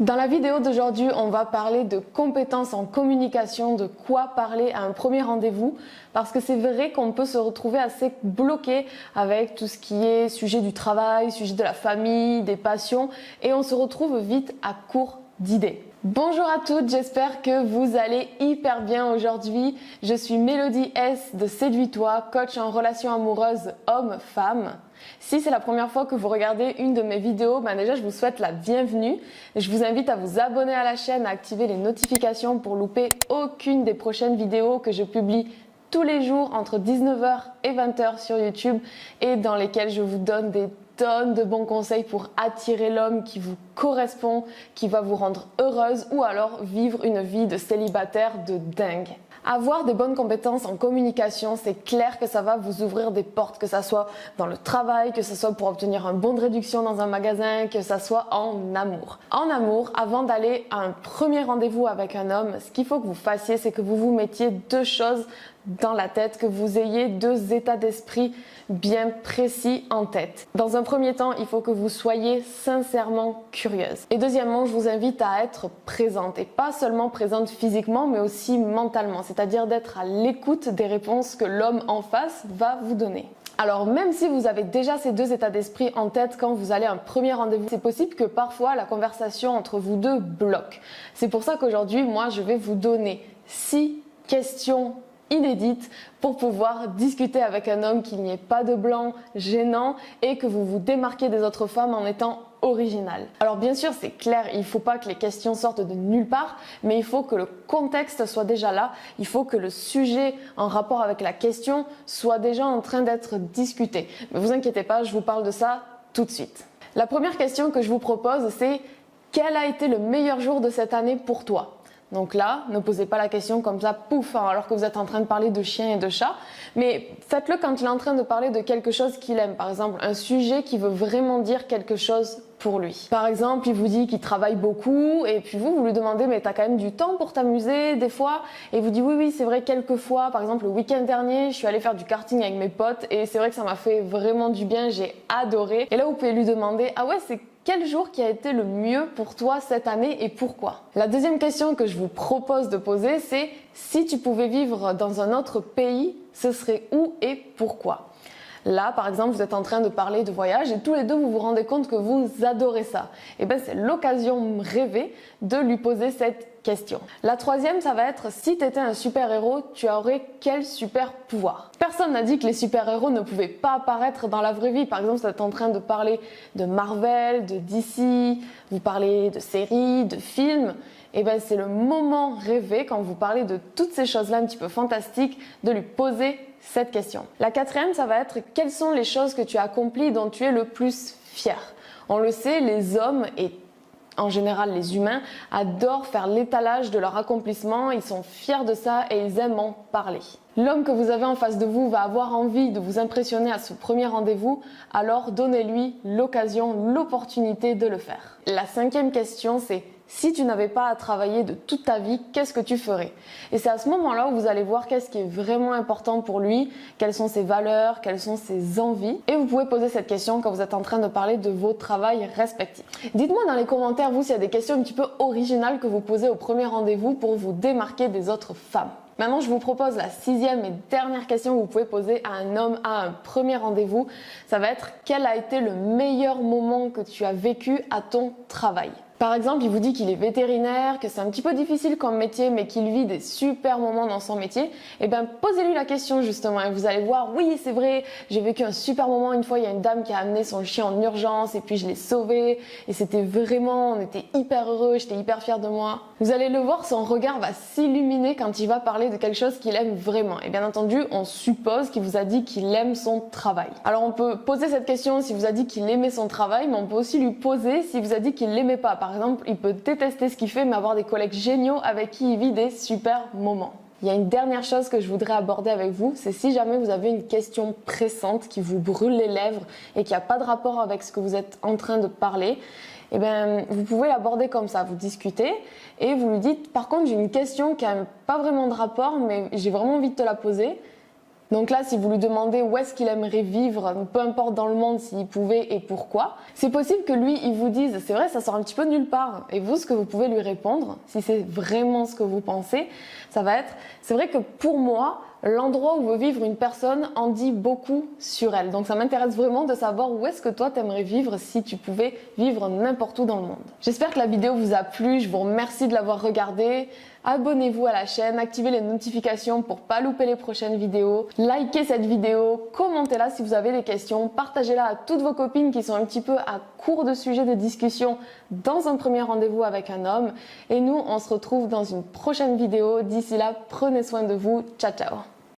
Dans la vidéo d'aujourd'hui, on va parler de compétences en communication, de quoi parler à un premier rendez-vous, parce que c'est vrai qu'on peut se retrouver assez bloqué avec tout ce qui est sujet du travail, sujet de la famille, des passions, et on se retrouve vite à court d'idées. Bonjour à toutes, j'espère que vous allez hyper bien aujourd'hui. Je suis Mélodie S de Séduis-toi, coach en relations amoureuses homme-femme. Si c'est la première fois que vous regardez une de mes vidéos, déjà je vous souhaite la bienvenue. Je vous invite à vous abonner à la chaîne, à activer les notifications pour louper aucune des prochaines vidéos que je publie tous les jours entre 19h et 20h sur YouTube et dans lesquelles je vous donne des tonnes de bons conseils pour attirer l'homme qui vous correspond, qui va vous rendre heureuse ou alors vivre une vie de célibataire de dingue. Avoir des bonnes compétences en communication, c'est clair que ça va vous ouvrir des portes, que ça soit dans le travail, que ce soit pour obtenir un bon de réduction dans un magasin, que ça soit en amour. En amour, avant d'aller à un premier rendez-vous avec un homme, ce qu'il faut que vous fassiez, c'est que vous vous mettiez deux choses dans la tête, que vous ayez deux états d'esprit bien précis en tête. Dans un premier temps, il faut que vous soyez sincèrement curieuse. Et deuxièmement, je vous invite à être présente, et pas seulement présente physiquement, mais aussi mentalement, c'est-à-dire d'être à l'écoute des réponses que l'homme en face va vous donner. Alors même si vous avez déjà ces deux états d'esprit en tête quand vous allez à un premier rendez-vous, c'est possible que parfois la conversation entre vous deux bloque. C'est pour ça qu'aujourd'hui, moi, je vais vous donner 6 questions inédite pour pouvoir discuter avec un homme, qu'il n'y ait pas de blanc gênant et que vous vous démarquez des autres femmes en étant original. Alors bien sûr, c'est clair, il ne faut pas que les questions sortent de nulle part, mais il faut que le contexte soit déjà là, il faut que le sujet en rapport avec la question soit déjà en train d'être discuté. Mais vous inquiétez pas, je vous parle de ça tout de suite. La première question que je vous propose, c'est: quel a été le meilleur jour de cette année pour toi ? Donc là, ne posez pas la question comme ça, pouf, alors que vous êtes en train de parler de chiens et de chats, mais faites-le quand il est en train de parler de quelque chose qu'il aime. Par exemple, un sujet qui veut vraiment dire quelque chose pour lui. Par exemple, il vous dit qu'il travaille beaucoup et puis vous lui demandez: mais t'as quand même du temps pour t'amuser des fois? Et il vous dit: oui, c'est vrai, quelques fois. Par exemple, le week-end dernier, je suis allée faire du karting avec mes potes et c'est vrai que ça m'a fait vraiment du bien, j'ai adoré. Et là, vous pouvez lui demander: ah ouais, c'est quel jour qui a été le mieux pour toi cette année et pourquoi? La deuxième question que je vous propose de poser, c'est: si tu pouvais vivre dans un autre pays, ce serait où et pourquoi? Là, par exemple, vous êtes en train de parler de voyage et tous les deux, vous vous rendez compte que vous adorez ça. Et c'est l'occasion rêvée de lui poser cette question. La troisième, ça va être: si tu étais un super-héros, tu aurais quel super pouvoir? Personne n'a dit que les super-héros ne pouvaient pas apparaître dans la vraie vie. Par exemple, vous êtes en train de parler de Marvel, de DC, vous parlez de séries, de films. C'est le moment rêvé, quand vous parlez de toutes ces choses-là un petit peu fantastiques, de lui poser cette question. La quatrième, ça va être: quelles sont les choses que tu as accomplies dont tu es le plus fier? On le sait, les hommes et en général les humains adorent faire l'étalage de leur accomplissement, ils sont fiers de ça et ils aiment en parler. L'homme que vous avez en face de vous va avoir envie de vous impressionner à ce premier rendez-vous, alors donnez-lui l'occasion, l'opportunité de le faire. La cinquième question, c'est: si tu n'avais pas à travailler de toute ta vie, qu'est-ce que tu ferais? Et c'est à ce moment-là où vous allez voir qu'est-ce qui est vraiment important pour lui, quelles sont ses valeurs, quelles sont ses envies. Et vous pouvez poser cette question quand vous êtes en train de parler de vos travails respectifs. Dites-moi dans les commentaires, vous, s'il y a des questions un petit peu originales que vous posez au premier rendez-vous pour vous démarquer des autres femmes. Maintenant, je vous propose la 6e et dernière question que vous pouvez poser à un homme à un premier rendez-vous. Ça va être: quel a été le meilleur moment que tu as vécu à ton travail? Par exemple, il vous dit qu'il est vétérinaire, que c'est un petit peu difficile comme métier, mais qu'il vit des super moments dans son métier. Posez-lui la question justement et vous allez voir: oui, c'est vrai, j'ai vécu un super moment. Une fois, il y a une dame qui a amené son chien en urgence et puis je l'ai sauvé. Et c'était vraiment, on était hyper heureux, j'étais hyper fière de moi. Vous allez le voir, son regard va s'illuminer quand il va parler de quelque chose qu'il aime vraiment. Et bien entendu, on suppose qu'il vous a dit qu'il aime son travail. Alors on peut poser cette question s'il vous a dit qu'il aimait son travail, mais on peut aussi lui poser s'il vous a dit qu'il l'aimait pas. Par exemple, il peut détester ce qu'il fait, mais avoir des collègues géniaux avec qui il vit des super moments. Il y a une dernière chose que je voudrais aborder avec vous, c'est si jamais vous avez une question pressante qui vous brûle les lèvres et qui n'a pas de rapport avec ce que vous êtes en train de parler, vous pouvez l'aborder comme ça, vous discutez et vous lui dites: par contre, j'ai une question qui n'a pas vraiment de rapport, mais j'ai vraiment envie de te la poser. Donc là, si vous lui demandez où est-ce qu'il aimerait vivre, peu importe dans le monde s'il pouvait et pourquoi, c'est possible que lui, il vous dise, c'est vrai, ça sort un petit peu de nulle part. Et vous, ce que vous pouvez lui répondre, si c'est vraiment ce que vous pensez, ça va être, c'est vrai que pour moi, l'endroit où veut vivre une personne en dit beaucoup sur elle. Donc ça m'intéresse vraiment de savoir où est-ce que toi t'aimerais vivre si tu pouvais vivre n'importe où dans le monde. J'espère que la vidéo vous a plu, je vous remercie de l'avoir regardée. Abonnez-vous à la chaîne, activez les notifications pour pas louper les prochaines vidéos. Likez cette vidéo, commentez-la si vous avez des questions, partagez-la à toutes vos copines qui sont un petit peu à court de sujets de discussion dans un premier rendez-vous avec un homme. Et nous, on se retrouve dans une prochaine vidéo. D'ici là, prenez soin de vous. Ciao, ciao!